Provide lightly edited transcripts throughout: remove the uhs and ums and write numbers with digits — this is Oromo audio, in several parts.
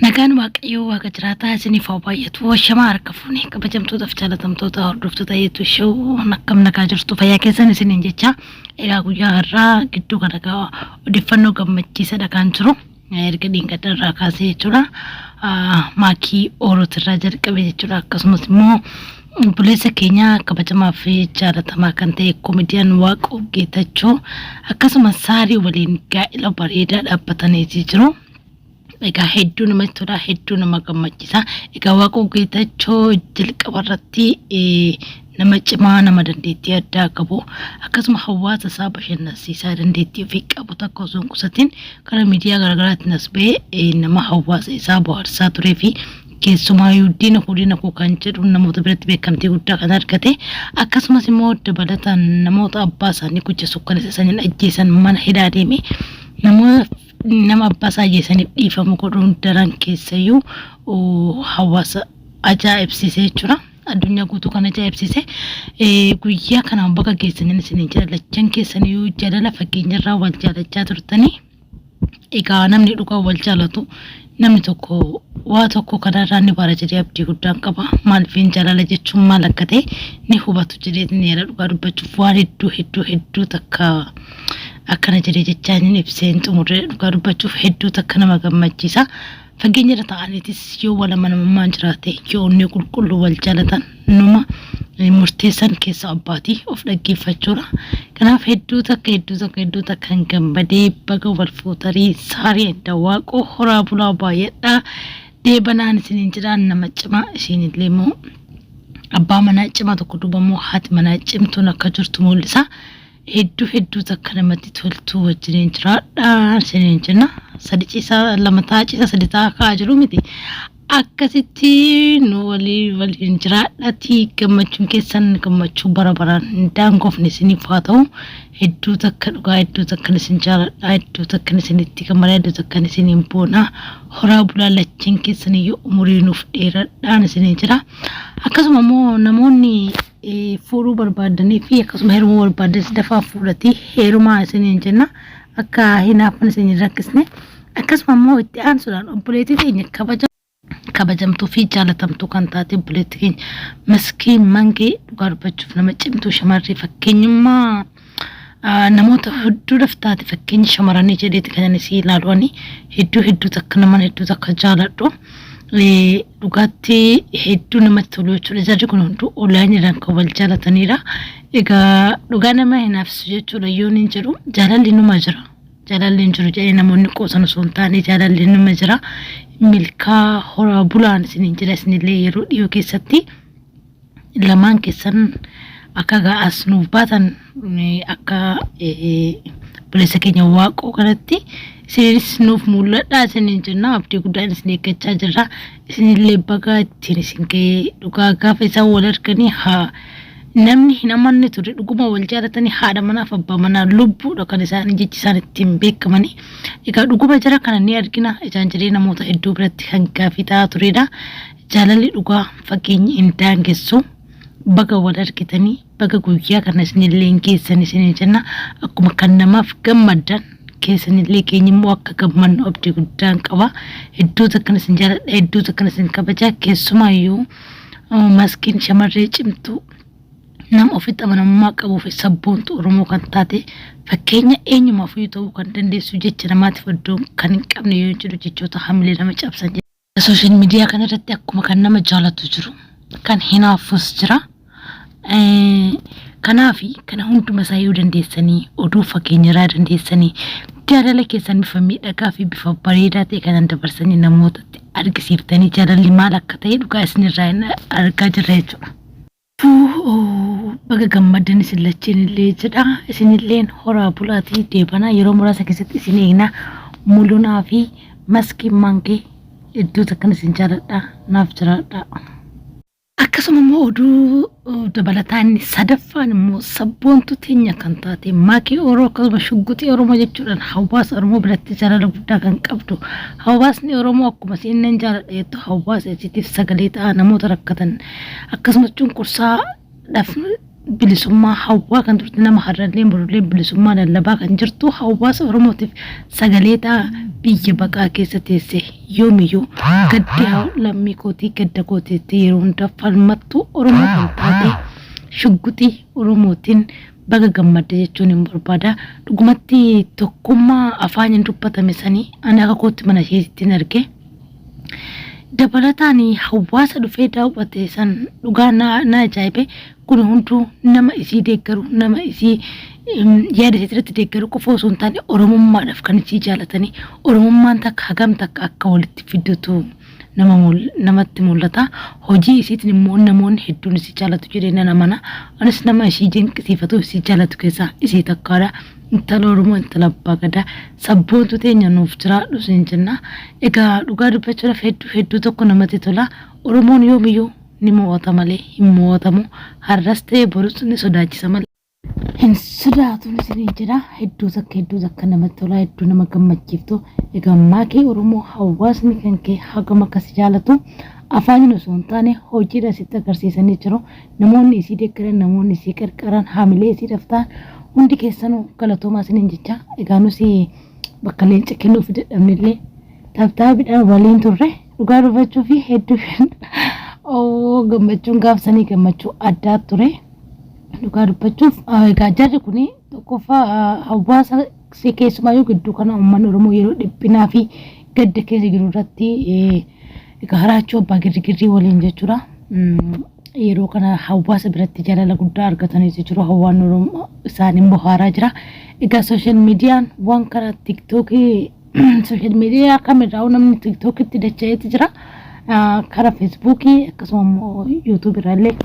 Nagaan waaqayyoo waaqa jiraataa isiniif haa baay'atu. Washamaa harka fuunee kabajamtootaaf jaalatamtoota hordoftoota yeetu ishee akkam nagaa jirtu fayyaa keessan isiniin jecha egaa guyyaa har'aa gidduu kana odeeffannoo gammachiisaa kan jiru erga dhiingaddarraa kaasee jechuudha. Maakii Oorootirraa jalqabee jechuudha. Akkasumas immoo buleessa keenya kabajamaa fi jaalatamaa kan ta'e koomediyaan Waaqoo Geetachoo akkasumas Saarii waliin gaa'ela bareedaa dhaabbatanii jiru. Egaa hedduu namatti tola, hedduu nama gammachiisa. Egaa Waaqoo Geetachoo jalqabarratti nama cimaa, nama dandeettii addaa qabu, akkasuma hawaasa isaa bashannansiisaa dandeettii ofii qabu takka osoo hin qusatin karaa miidiyaa garaagaraatti as ba'ee nama hawaasa isaa bohaarsaa turee fi keessumaayyuu diina koo kan jedhu namoota biratti beekamtii guddaa kan argate, akkasumas immoo dabalataan namoota abbaa isaanii kuchisuuf kan isaan ajjeesan mana hidhaa deeme nama abbaa isaa ajjeesaniif dhiifama godhuun daran keessayyuu hawaasa ajaa'ibsiisee jechuudha. Addunyaa guutuu kan ajaa'ibsiise guyyaa kanaan bakka geessaniin isiniin jira lachan keessaniyyuu jaalala fageenyarraa wal jaalachaa turtanii. Egaa namni dhugaa wal jaalatu namni tokko waa tokko kanarraa ni baara jedhee abdii guddaan qaba. Maaliifin jaalala jechuun maal akka ta'e ni hubatu jedhee ni dhugaa dubbachuuf waan hedduu takka akkana jedhee jechaan ibseen xumuree dhugaa dubbachuuf hedduu takka nama gammachiisa. Fageenyarra ta'aniitis yoo wal amanamummaan jiraate yoo inni qulqulluu wal jaalatan numa murteessan keessa abbaatii of dhaggeeffachuudha. Kanaaf hedduu takka kan gammadee baga wal fuutarii Saarii Waaqoo horaa bulaa baay'eedha. Deebanaan isiniin jiraan nama cimaa isinillee immoo abbaa manaa cimaa tokko duuba immoo haati manaa cimtuun akka jirtu mul'isa. Hedduu takka namatti toltu wajjiniin jiraadha isiniin jenna. Sadi ciisaa lama ta'a ciisa sadi ta'a ka'aa jiru miti. Akkasitti nu waliin jiraadhaati. Gammachuun keessan gammachuu bara baraan hin daangofne isiniif haa ta'u. Hedduu takka dhugaa, hedduu takka isin jaaladha, hedduu takka isinitti gammada, hedduu takka isiniin boona. Horaa bulaa lacheen keessaniyyuu umurii nuuf dheeradhaan isiniin jira. Akkasuma immoo namoonni fuudhuu barbaadanii fi akkasuma heerumuu barbaadanis dafaa fuudhatii heerumaa isiniin jenna. Akka hinaafan isin rakkisne. Akkasuma immoo itti aansuudhaan obboleettii keenya kabajamtuu fi jaalatamtuu kan taate obboleettii keenya Maskiin Mangee dhugaa dubbachuuf nama cimtuu shamarree fakkeenyummaa namoota hedduudhaaf taate fakkeenya shamarranii jedheeti kan isii ilaaluwanii hedduu takka naman hedduu takka jaaladhu. Dhugaatti hedduu namatti tolu jechuudha. Jarri kun hunduu olaanidhaan kan wal jaalatanidha. Egaa dhugaa nama hinaafsu jechuudha yoo hin jedhu jaalalli numa jira. Jaalalli hin jiru jedhee namoonni qoosan osoo hin taane jaalalli numa jira. Milkaa horaa bulaan isiniin jira. Isinillee yeroo dhiyoo keessatti lamaan keessan akka ga'as nuuf baatan akka buleessa keenya Waaqoo kanatti isinis nuuf mul'adha isiniin jenna. Abdii guddaan isin eeggachaa jirra. Isinillee baga ittiin isin ga'ee dhugaa gaafa isaan wal arganii namni hin amanne ture dhuguma wal jaalatanii haadha manaaf abbaa manaa lubbuudha kan isaan jechi isaan ittiin beekamanii. Egaa dhuguma jira kana ni argina. Ijaan jiree namoota hedduu biratti kan gaafii ta'aa turedha. Jaalalli dhugaa fageenyi hin daangessu. Baga wal argitanii baga guyyaa kana isinillee geessan isiniin jenna. Akkuma kan namaaf gammadan keessanillee keenya immoo akka gammannu abdii guddaan qaba. Hedduu takkan isin jaaladha, hedduu takkan isin kabaja. Keessumaayyuu Maskiin shamarree cimtuu nama ofitti amanamummaa qabuu fi sabboontuu Oromoo kan taate fakkeenya eenyumaaf ta'uu kan dandeessu jecha namaatiif iddoon kan hin qabne yoo jedhu jechoota hamilee nama cabsan. Sooshaal miidiyaa kanarratti akkuma kan nama jaalatu jiru kan hinaafus jira. Kanaaf kana hunduma isaa yoo dandeessanii oduu fageenyarraa dandeessanii jaalala keessan bifa miidhagaa fi bifa bareedaa ta'e kan dabarsanii namootatti argisiiftanii jaalalli maal akka ta'e dhugaa isinirraa argaa jirra jechuudha. Baga gammadan isin lacheen illee jedha. Isinilleen horaa bulaatii deebanaa yeroo muraasa keessatti isin eegna. Mul'unaa fi Maskiin Mangee hedduu takkan isin jaaladha naaf jiraadha. Akkasuma immoo oduu dabalataan sadaffaan immoo sabboontuu teenya kan taate Maakii Ooroo akkasuma shugguxii Oromoo jechuudhaan hawaasa Oromoo biratti jaalala guddaa kan qabdu. Hawaasni Oromoo akkuma isiin jaaladha jettu hawaasa isiitiif sagalee ta'a namoota rakkatan akkasumas cunqursaa bilisummaa hawwaa kan turte nama harralleen borullee bilisummaa lallabaa kan jirtu hawaasa Oromootiif sagalee ta'a biyya baqaa keessa teesse yoomiyyuu gaddi lammii kootii gadda kootiitti yeroo hunda falmattu Oromoo kan taate shugguxii Oromootiin baga gammadde jechuun hin barbaada. Dhugumatti tokkummaa afaaniin dubbatame sanii ani akka kootti mana isheettiin arge. Dabalataan hawaasa dhufee daawwate san dhugaa na ajaa'ibe kun hunduu nama isii deeggaru nama isii yaada isirratti deeggaru qofa osoo hin taane Oromummaadhaaf kan isii jaalatanii Oromummaan takka hagam takka akka walitti fidutu namatti mul'ata. Hojii isiitiin immoo namoonni hedduun isii jaalatu jedhee namana. Anis nama isii dinqisiifatu isii jaalatu keessaa isii takkaadha. Intala Oromoo intala Abbaa Gadaa sabboontu teenya nuuf jiraadhu siin jenna. Egaa dhugaa dubbachuudhaaf hedduu tokko namatti tola. Oromoon yoomiyyuu ni mo'ata malee hin mo'atamu. Har'as ta'ee borus ni sodaachisa malee. Hin sodaatu ni jira. Hedduu takka namatti tola. Hedduu nama gammachiiftu. Egaa maakii Oromoo hawaasni kan kee hagam akkas jaalatu afaan osoo hin taane hojiidha sitti agarsiisanii jiru. Namoonni isii deeggaran namoonni isii qarqaran haamilee isii daftaan hundi keessanuu galatoomaa isiniin jecha. Egaa nusi bakka leenca kennuuf dadhabnillee taphtaabidhaan waliin turre dhugaa dubbachuu fi hedduu gammachuun gaafsanii gammachuu addaa ture. Dhugaa dubbachuuf egaa jarri kun tokkoffaa hawaasa keessumaa gidduu kana uummanni Oromoo yeroo dhiphinaa fi gadda keessa jiru irratti egaa haraachuu abbaa girgirrii waliin jechuudha. Yeroo kana hawaasa biratti jaalala guddaa argatanii jiru. Hawaasni Oromoo isaanii bohaaraa jira. Egaa sooshaal miidiyaan waan karaa tiiktookii sooshaal miidiyaa kamirraa namni tiiktookitti dacha'eeti jira. Karaa feesbuukii akkasuma yuutuubii irraallee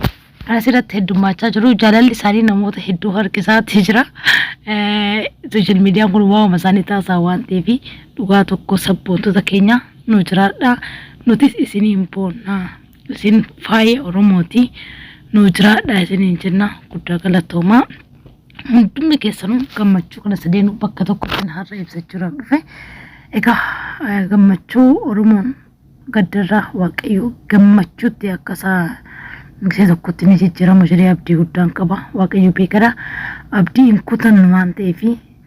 asirratti heddummachaa jiru. Jaalalli isaanii namoota hedduu harkisaatti jira. Sooshaal miidiyaan kun waa'uma isaanii taasisaa waan ta'eef dhugaa tokko sabboontota keenya nu jiraadha. Nutis isiniin boonna. Isin faaya Oromooti nu jiraadha isiniin jenna. Guddaa galatoomaa. Hundumni keessanuu gammachuu kana sadeenuu bakka tokkotti har'a ibsachuudhaaf dhufe. Egaa gammachuu Oromoon gaddarraa Waaqayyo gammachuutti akkasaa gisee tokkotti ni jijjiiramu jedhee abdii guddaan qaba. Waaqayyo beekadha. Abdii hin kutan waan ta'eef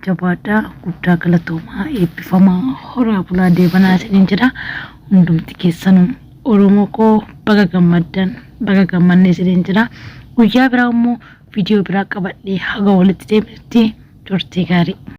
jabaadhaa. Guddaa galatoomaa eebbifamaa horaa bulaa deebanaa isiniin jedha. Hundumti keessanuu Oromoo koo baga gammaddan baga gammannee isiniin jedha. Guyyaa biraa immoo viidiyoo biraa qabadhee haga walitti deebinutti turtii gaarii.